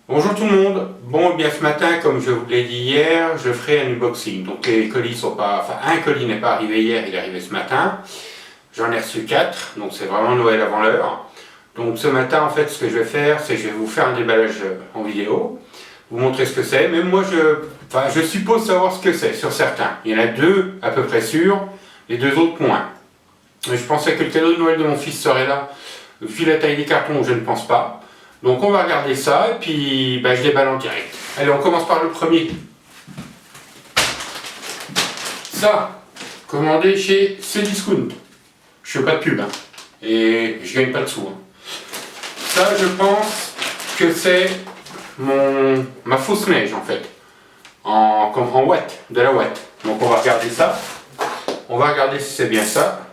Bonjour tout le monde. Bon, eh bien ce matin, comme je vous l'ai dit hier, je ferai un unboxing. Donc les colis sont pas, enfin un colis n'est pas arrivé hier, il est arrivé ce matin. J'en ai reçu 4, donc c'est vraiment Noël avant l'heure. Donc ce matin, en fait, ce que je vais faire, c'est que je vais vous faire un déballage en vidéo, vous montrer ce que c'est. Même moi, je suppose savoir ce que c'est sur certains. Il y en a deux à peu près sûrs, les deux autres moins. Je pensais que le cadeau de Noël de mon fils serait là. Vu la taille des cartons, je ne pense pas. Donc on va regarder ça et puis je déballe en direct. Allez, on commence par le premier. Ça, commandé chez Cdiscount. Je fais pas de pub, hein, et je gagne pas de sous. Hein. Ça, je pense que c'est ma fausse neige en fait, en watts, de la watt. Donc on va regarder ça. On va regarder si c'est bien ça.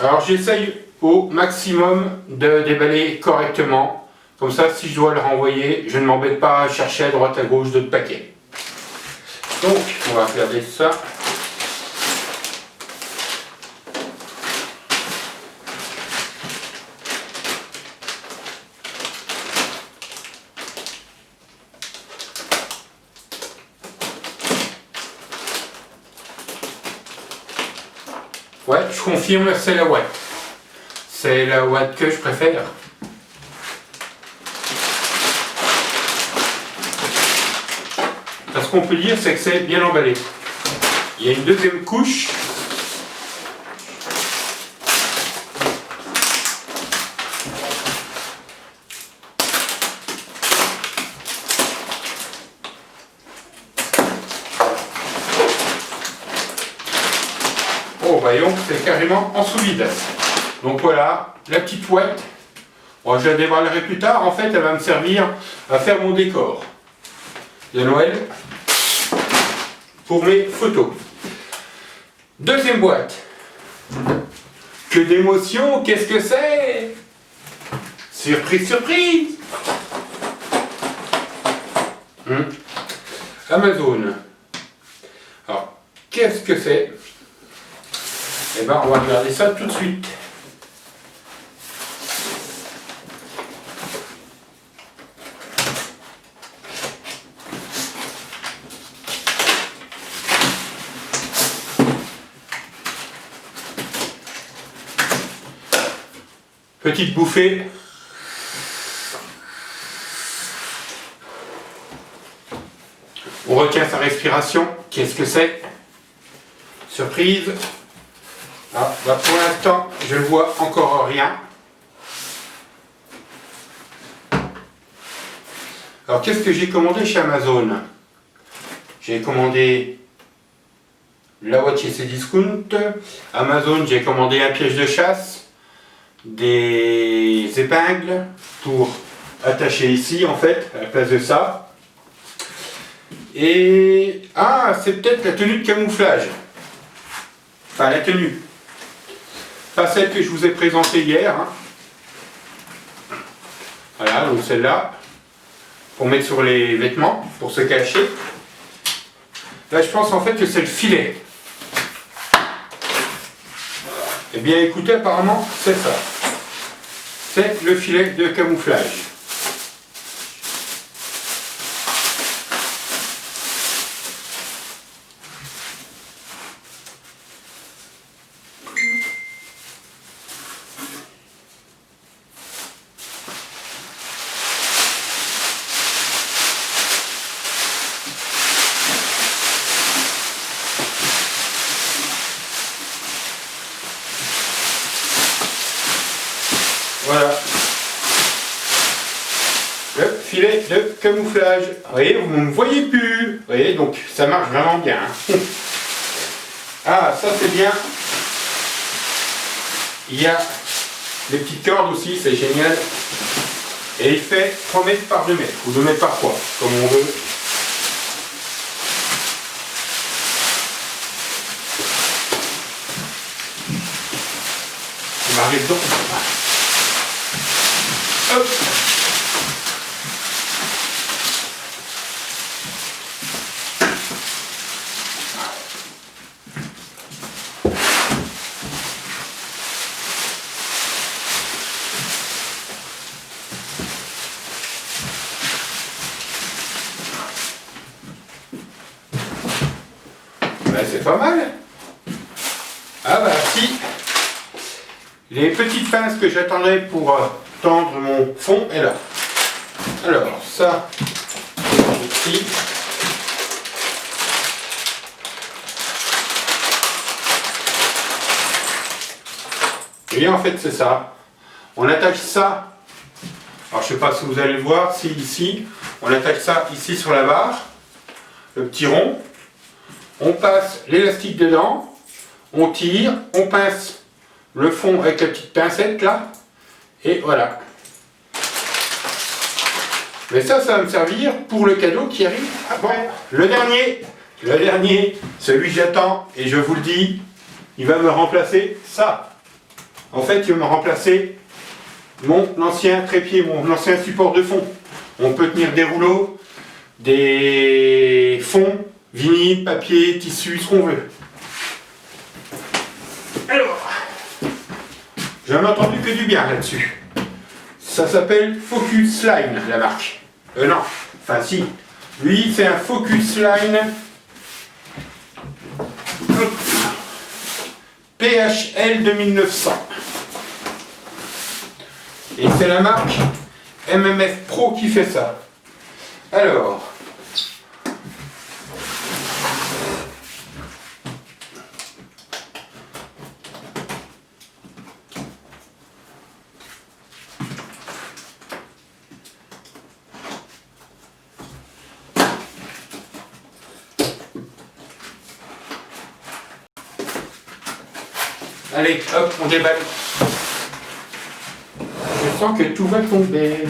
Alors j'essaye au maximum de déballer correctement. Comme ça, si je dois le renvoyer, je ne m'embête pas à chercher à droite à gauche d'autres paquets. Donc, on va regarder ça. Ouais, je confirme, c'est la Watt. C'est la Watt que je préfère. Ce qu'on peut dire, c'est que c'est bien emballé. Il y a une deuxième couche. Oh, voyons, c'est carrément en sous-vide. Donc voilà, la petite Watt. Bon, je la dévoilerai plus tard. En fait, elle va me servir à faire mon décor de Noël pour mes photos. Deuxième boîte. Que d'émotion, qu'est-ce que c'est? Surprise, surprise. Amazon. Alors, qu'est-ce que c'est? Eh bien, on va regarder ça tout de suite. Petite bouffée. On retient sa respiration. Qu'est-ce que c'est? Surprise. Ah, pour l'instant, je ne vois encore rien. Alors, qu'est-ce que j'ai commandé chez Amazon? J'ai commandé la Watt chez Cdiscount. Amazon, j'ai commandé un piège de chasse, des épingles pour attacher ici, en fait, à la place de ça. Et... ah, c'est peut-être la tenue de camouflage. Enfin, la tenue. Pas celle que je vous ai présentée hier. Hein. Voilà, donc celle-là. Pour mettre sur les vêtements, pour se cacher. Là, je pense en fait que c'est le filet. Eh bien, écoutez, apparemment, c'est ça. C'est le filet de camouflage. Voilà. Le filet de camouflage. Vous voyez, vous ne me voyez plus. Vous voyez, donc ça marche vraiment bien. Hein. Ah, ça c'est bien. Il y a les petites cordes aussi, c'est génial. Et il fait 3 mètres par 2 mètres, ou 2 mètres par 3, comme on veut. On va arriver dedans. Hop. Ben, c'est pas mal. Ah bah si. Les petites pinces que j'attendais pour tendre mon fond est là. Alors ça, ici. Et en fait c'est ça. On attache ça. Alors je sais pas si vous allez le voir, si ici, on attache ça ici sur la barre, le petit rond. On passe l'élastique dedans, on tire, on pince le fond avec la petite pincette là, et voilà. Mais ça va me servir pour le cadeau qui arrive après. Le dernier, celui que j'attends, et je vous le dis, il va me remplacer ça. En fait, il va me remplacer mon ancien trépied, mon ancien support de fond. On peut tenir des rouleaux, des fonds, vinyle, papier, tissu, ce qu'on veut. Alors, j'en ai entendu que du bien là-dessus. Ça s'appelle Focus Line, la marque. Non, enfin si. Lui, c'est un Focus Line PHL 2900. Et c'est la marque MMF Pro qui fait ça. Alors, allez, hop, on déballe. Je sens que tout va tomber.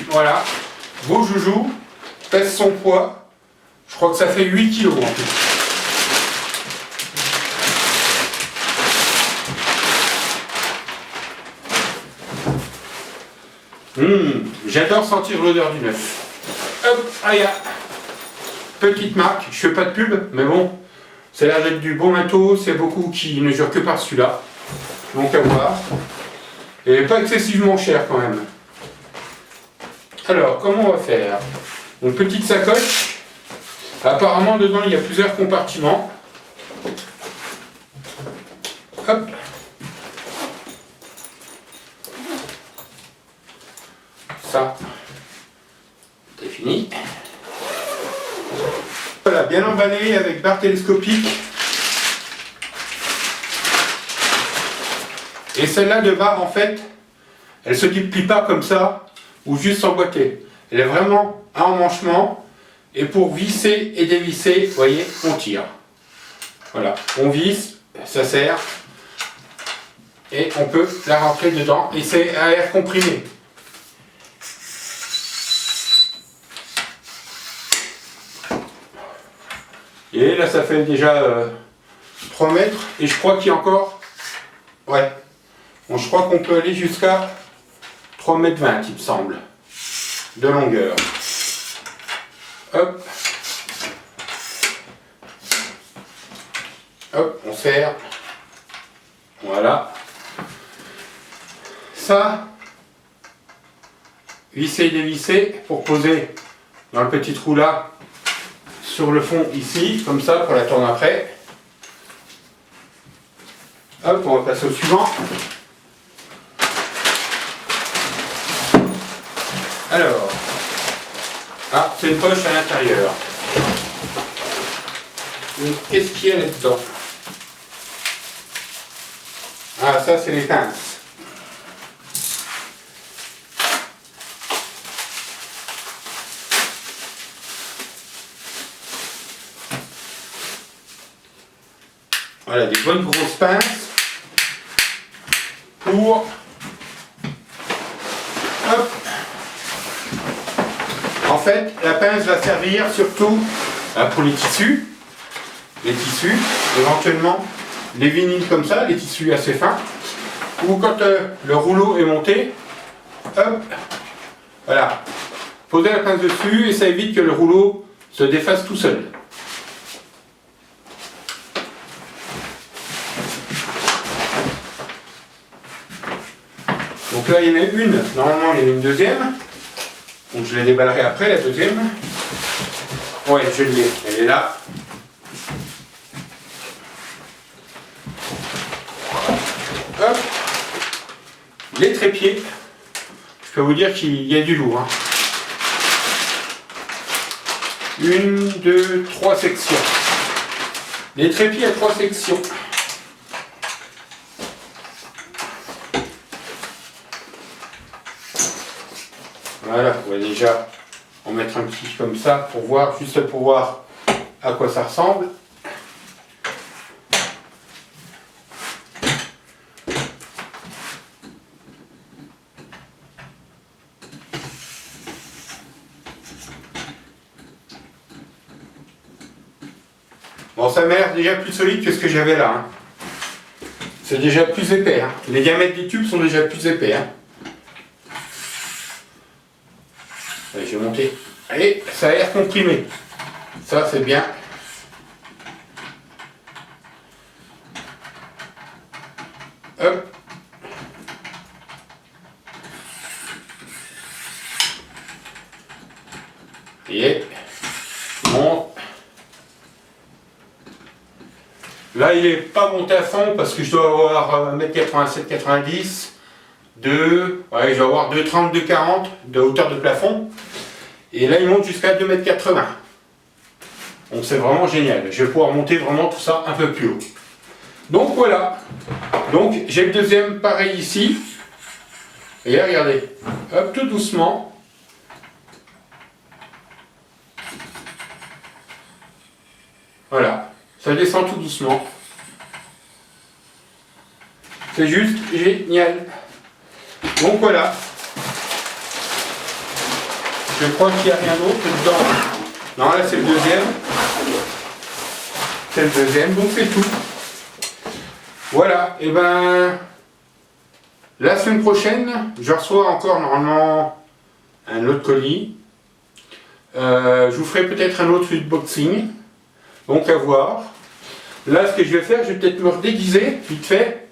Voilà, beau joujou, pèse son poids. Je crois que ça fait 8 kg en tout. J'adore sentir l'odeur du neuf. Hop, aïe. Petite marque, je fais pas de pub, mais bon, ça a l'air d'être du bon matos, c'est beaucoup qui ne jurent que par celui-là. Donc à voir. Et pas excessivement cher quand même. Alors, comment on va faire? Une petite sacoche. Apparemment, dedans, il y a plusieurs compartiments. Hop. Ça, c'est fini. Voilà, bien emballé avec barre télescopique. Et celle-là de barre, en fait, elle se déplie pas comme ça, ou juste emboîtée. Elle est vraiment à emmanchement, et pour visser et dévisser, vous voyez, on tire. Voilà, on visse, ça sert, et on peut la rentrer dedans, et c'est à air comprimé. Et là, ça fait déjà 3 mètres, et je crois qu'il y a encore, ouais, bon, je crois qu'on peut aller jusqu'à 3,20 mètres, il me semble, de longueur. Hop. Hop, on serre. Voilà. Ça, visser et dévisser pour poser dans le petit trou là, sur le fond ici, comme ça, pour la tourner après. Hop, on va passer au suivant. Alors, ah, c'est une poche à l'intérieur. Qu'est-ce qu'il y a là-dedans? Ah, ça, c'est les pinces. Voilà, des bonnes grosses pinces pour... Hop. En fait, la pince va servir surtout pour les tissus, éventuellement les vinyles comme ça, les tissus assez fins, ou quand le rouleau est monté, hop, voilà, posez la pince dessus et ça évite que le rouleau se défasse tout seul. Donc là il y en a une, normalement il y en a une deuxième. Donc je la déballerai après la deuxième. Ouais, je l'ai, elle est là. Hop. Les trépieds, je peux vous dire qu'il y a du lourd. Hein. 1, 2, 3 sections. Les trépieds à 3 sections. Voilà, on va déjà en mettre un petit comme ça pour voir, juste pour voir à quoi ça ressemble. Bon, ça m'a l'air déjà plus solide que ce que j'avais là. Hein. C'est déjà plus épais. Hein. Les diamètres des tubes sont déjà plus épais. Hein. Allez, je vais monter. Allez, ça a l'air comprimé. Ça, c'est bien. Hop. Et monte. Là, il n'est pas monté à fond parce que je dois avoir 1m87-90. Ouais, je dois avoir 2,30-2,40 de hauteur de plafond. Et là, il monte jusqu'à 2,80 m. Donc c'est vraiment génial. Je vais pouvoir monter vraiment tout ça un peu plus haut. Donc voilà. Donc j'ai le deuxième pareil ici. Et là, regardez. Hop, tout doucement. Voilà. Ça descend tout doucement. C'est juste génial. Donc voilà. Je crois qu'il n'y a rien d'autre dedans. Non, là c'est le deuxième. C'est le deuxième, donc c'est tout. Voilà, et ben la semaine prochaine, je reçois encore normalement un autre colis. Je vous ferai peut-être un autre unboxing. Donc à voir. Là, ce que je vais faire, je vais peut-être me redéguiser, vite fait.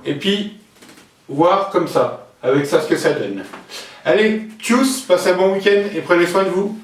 Et puis, voir comme ça, avec ça ce que ça donne. Allez, tchuss, passez un bon week-end et prenez soin de vous.